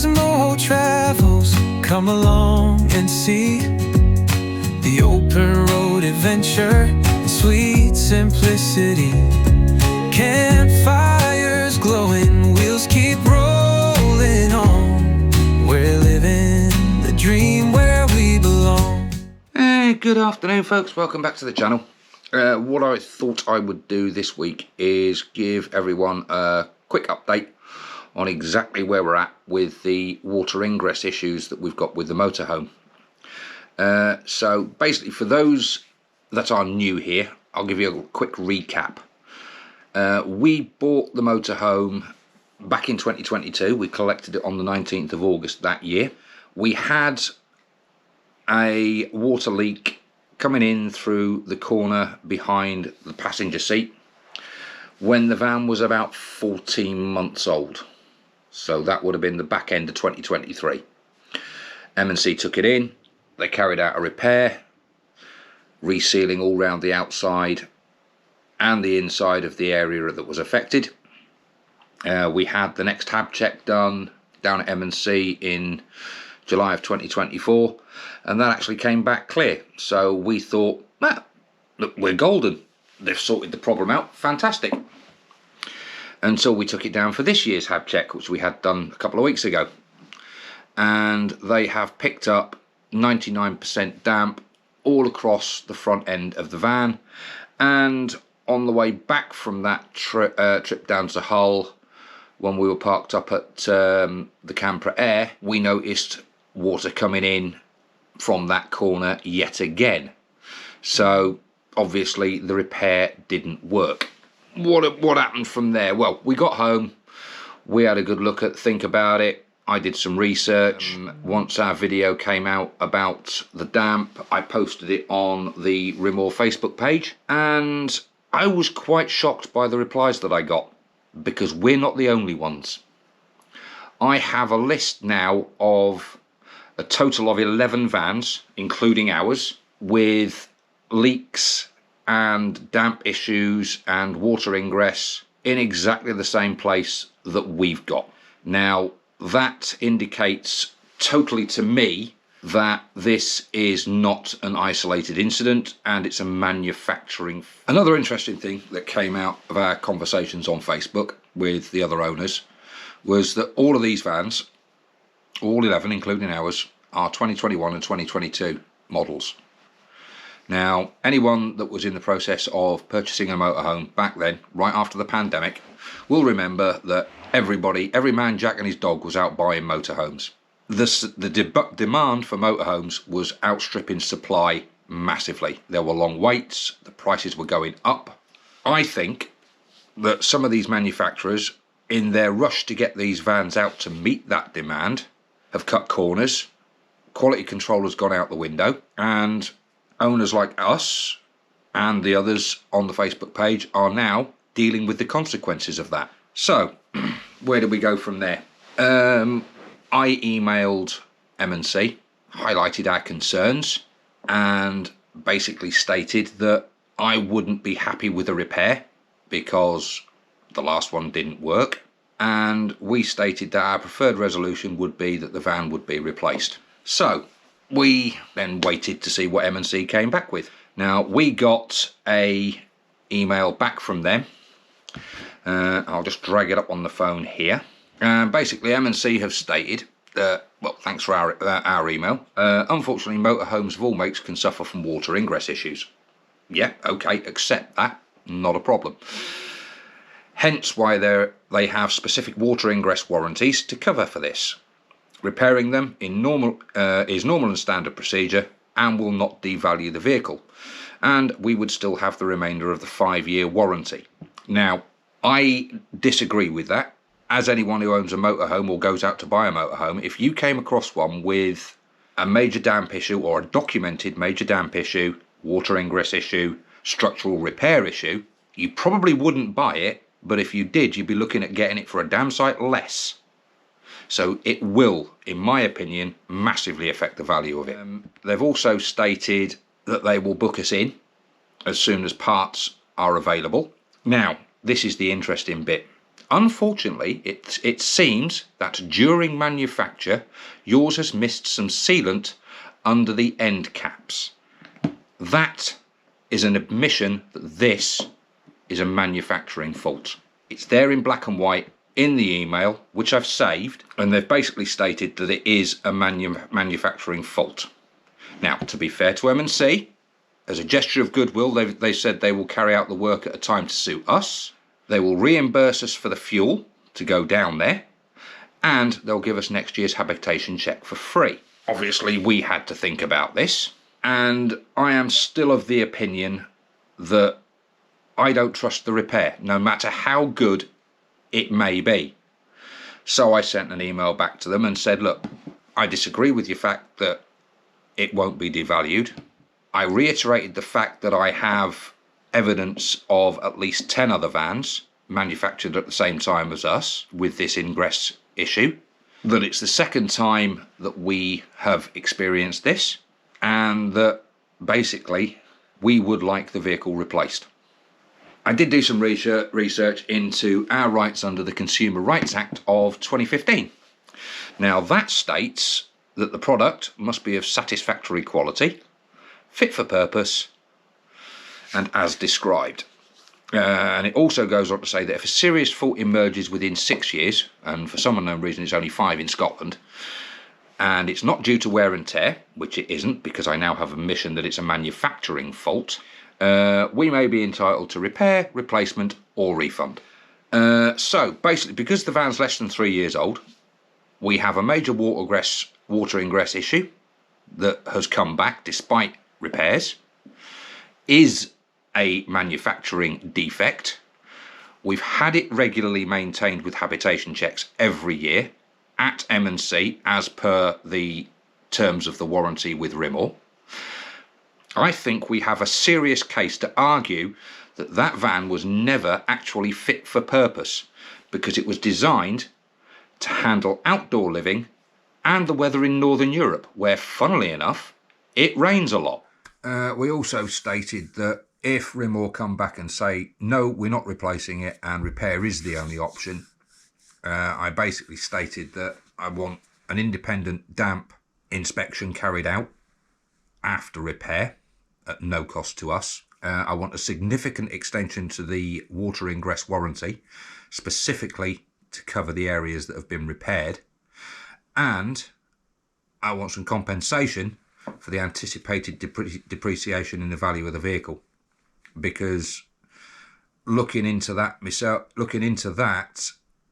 as Moho travels, come along and see the open road adventure and sweet simplicity. Campfires glowing, wheels keep rolling on. We're living the dream where we belong. Hey, good afternoon folks, welcome back to the channel. What I thought I would do this week is give everyone a quick update on exactly where we're at with the water ingress issues that we've got with the motorhome. So basically, for those that are new here, I'll give you a quick recap. We bought the motorhome back in 2022. We collected it on the 19th of August that year. We had a water leak coming in through the corner behind the passenger seat when the van was about 14 months old. So that would have been the back end of 2023. M&C took it in, they carried out a repair, resealing all round the outside and the inside of the area that was affected. We had the next hab check done down at M&C in July of 2024, and that actually came back clear. So we thought, look, we're golden. They've sorted the problem out, fantastic. Until we took it down for this year's hab check, which we had done a couple of weeks ago. And they have picked up 99% damp all across the front end of the van. And on the way back from that trip down to Hull, when we were parked up at the Camper Air, we noticed water coming in from that corner yet again. So obviously the repair didn't work. What happened from there? Well, we got home, we had a good think about it. I did some research. Once our video came out about the damp, I posted it on the Rimor Facebook page, and I was quite shocked by the replies that I got, because we're not the only ones. I have a list now of a total of 11 vans, including ours, with leaks and damp issues and water ingress in exactly the same place that we've got. Now, that indicates totally to me that this is not an isolated incident and it's a manufacturing. Another interesting thing that came out of our conversations on Facebook with the other owners was that all of these vans, all 11 including ours, are 2021 and 2022 models. Now, anyone that was in the process of purchasing a motorhome back then, right after the pandemic, will remember that every man, Jack and his dog was out buying motorhomes. The demand for motorhomes was outstripping supply massively. There were long waits, the prices were going up. I think that some of these manufacturers, in their rush to get these vans out to meet that demand, have cut corners, quality control has gone out the window, and owners like us and the others on the Facebook page are now dealing with the consequences of that. So, where do we go from there? I emailed M&C, highlighted our concerns, and basically stated that I wouldn't be happy with a repair because the last one didn't work, and we stated that our preferred resolution would be that the van would be replaced. So we then waited to see what M&C came back with. Now, we got a email back from them. I'll just drag it up on the phone here. Basically, M&C have stated, well, thanks for our email. Unfortunately, motorhomes of all makes can suffer from water ingress issues. Yeah, okay, accept that, not a problem. Hence why they have specific water ingress warranties to cover for this. Repairing them is normal and standard procedure and will not devalue the vehicle. And we would still have the remainder of the 5-year warranty. Now, I disagree with that. As anyone who owns a motorhome or goes out to buy a motorhome, if you came across one with a major damp issue or a documented major damp issue, water ingress issue, structural repair issue, you probably wouldn't buy it, but if you did, you'd be looking at getting it for a damn sight less. So it will, in my opinion, massively affect the value of it. They've also stated that they will book us in as soon as parts are available. Now, this is the interesting bit. Unfortunately, it seems that during manufacture, yours has missed some sealant under the end caps. That is an admission that this is a manufacturing fault. It's there in black and white in the email, which I've saved, and they've basically stated that it is a manufacturing fault. Now, to be fair to M&C, as a gesture of goodwill, they said they will carry out the work at a time to suit us. They will reimburse us for the fuel to go down there, and they'll give us next year's habitation check for free. Obviously, we had to think about this, and I am still of the opinion that I don't trust the repair, no matter how good it may be. So I sent an email back to them and said, look, I disagree with your fact that it won't be devalued. I reiterated the fact that I have evidence of at least 10 other vans manufactured at the same time as us with this ingress issue, that it's the second time that we have experienced this, and that basically we would like the vehicle replaced. I did do some research into our rights under the Consumer Rights Act of 2015. Now that states that the product must be of satisfactory quality, fit for purpose, and as described. And it also goes on to say that if a serious fault emerges within 6 years, and for some unknown reason it's only 5 in Scotland, and it's not due to wear and tear, which it isn't because I now have admission that it's a manufacturing fault, we may be entitled to repair, replacement or refund. So basically, because the van's less than 3 years old, we have a major water ingress issue that has come back despite repairs, is a manufacturing defect. We've had it regularly maintained with habitation checks every year at M&C as per the terms of the warranty with Rimor. I think we have a serious case to argue that that van was never actually fit for purpose because it was designed to handle outdoor living and the weather in Northern Europe, where, funnily enough, it rains a lot. We also stated that if Rimor come back and say, no, we're not replacing it and repair is the only option, I basically stated that I want an independent damp inspection carried out after repair at no cost to us. I want a significant extension to the water ingress warranty, specifically to cover the areas that have been repaired. And I want some compensation for the anticipated depreciation in the value of the vehicle. Because looking into that,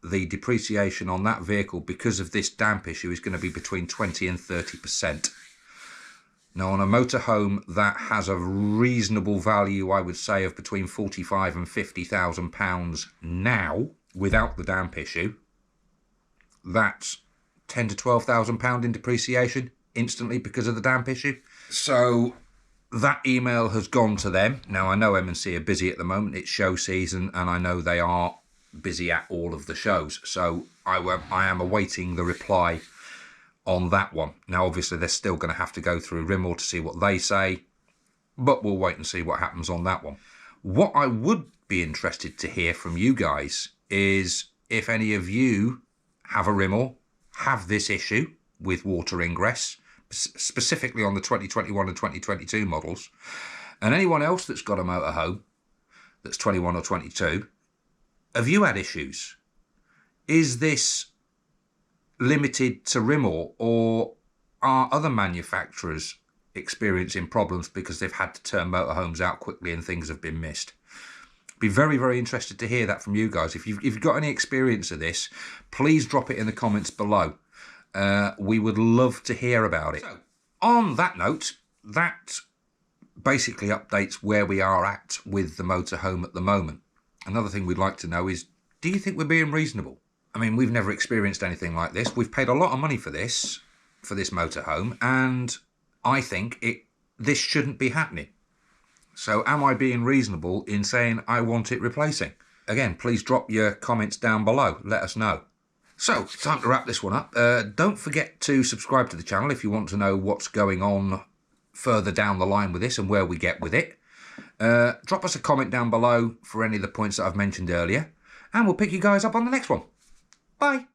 the depreciation on that vehicle because of this damp issue is going to be between 20 and 30%. Now, on a motorhome that has a reasonable value, I would say, of between £45,000 and £50,000 now, without the damp issue, that's £10,000 to £12,000 in depreciation instantly because of the damp issue. So that email has gone to them. Now, I know M&C are busy at the moment. It's show season, and I know they are busy at all of the shows. So I am awaiting the reply on that one. Now, obviously, they're still going to have to go through Rimor to see what they say, but we'll wait and see what happens on that one. What I would be interested to hear from you guys is if any of you have a Rimor, have this issue with water ingress, specifically on the 2021 and 2022 models, and anyone else that's got a motorhome that's 21 or 22, have you had issues? Is this limited to Rimor, or are other manufacturers experiencing problems because they've had to turn motorhomes out quickly and things have been missed? Be very, very interested to hear that from you guys. If you've got any experience of this, please drop it in the comments below. We would love to hear about it. So, on that note, that basically updates where we are at with the motorhome at the moment. Another thing we'd like to know is, do you think we're being reasonable? I mean, we've never experienced anything like this. We've paid a lot of money for this motorhome, and I think this shouldn't be happening. So am I being reasonable in saying I want it replacing? Again, please drop your comments down below. Let us know. So, time to wrap this one up. Don't forget to subscribe to the channel if you want to know what's going on further down the line with this and where we get with it. Drop us a comment down below for any of the points that I've mentioned earlier. and we'll pick you guys up on the next one. Bye.